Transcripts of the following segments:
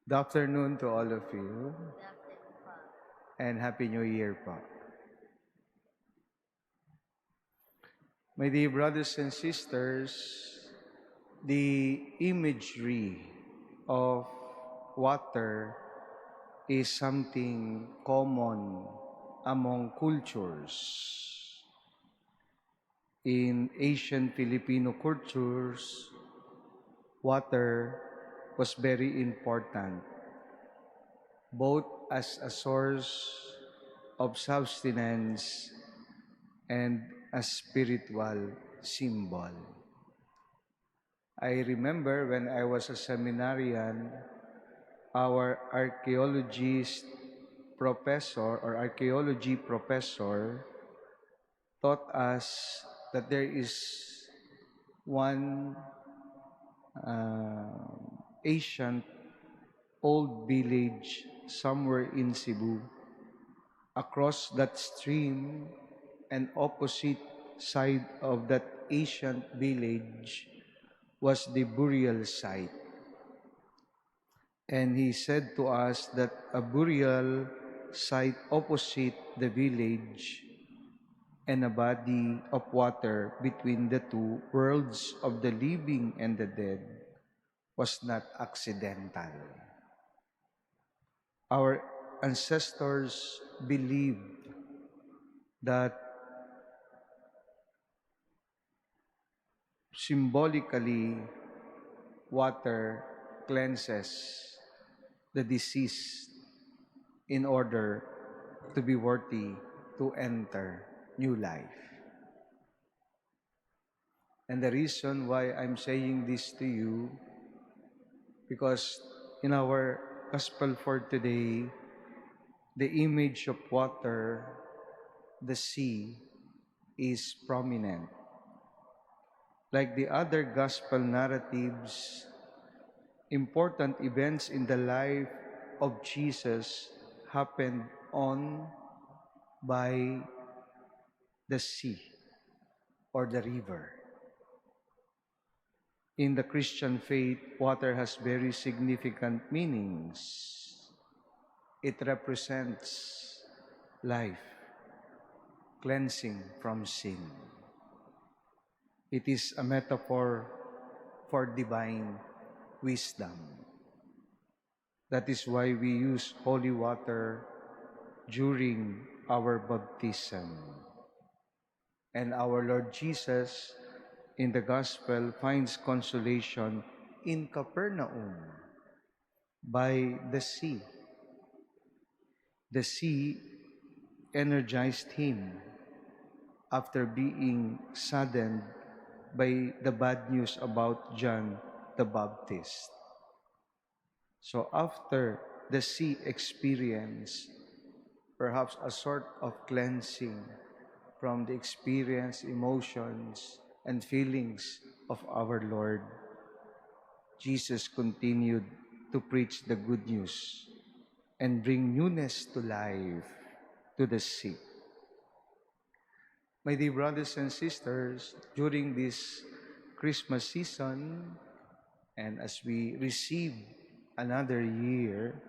Good afternoon to all of you, and Happy New Year po. My dear brothers and sisters, the imagery of water is something common among cultures. In Asian Filipino cultures, water was very important, both as a source of sustenance and a spiritual symbol. I remember when I was a seminarian, our archaeology professor taught us that there is one ancient old village somewhere in Cebu. Across that stream and opposite side of that ancient village was the burial site. And he said to us that a burial site opposite the village and a body of water between the two worlds of the living and the dead was not accidental. Our ancestors believed that symbolically water cleanses the deceased in order to be worthy to enter new life. And the reason why I'm saying this to you, because in our gospel for today, the image of water, the sea, is prominent. Like the other gospel narratives, important events in the life of Jesus happened on by the sea or the river. In the Christian faith, water has very significant meanings. It represents life, cleansing from sin. It is a metaphor for divine wisdom. That is why we use holy water during our baptism. And our Lord Jesus in the Gospel finds consolation in Capernaum by the sea. The sea energized him after being saddened by the bad news about John the Baptist. So after the sea experience, perhaps a sort of cleansing from the experience, emotions, and feelings of our Lord, Jesus continued to preach the good news and bring newness to life to the sick. My dear brothers and sisters, during this Christmas season, and as we receive another year,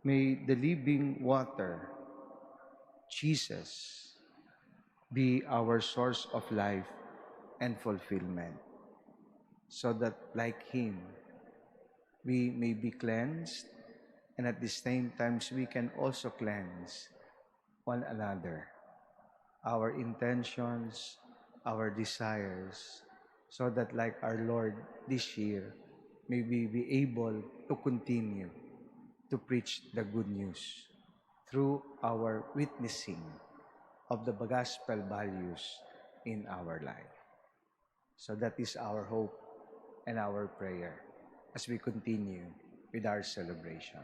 may the living water, Jesus, be our source of life and fulfillment, so that like Him, we may be cleansed, and at the same time, we can also cleanse one another, our intentions, our desires, so that like our Lord this year, may we be able to continue to preach the good news through our witnessing of the gospel values in our life. So that is our hope and our prayer as we continue with our celebration.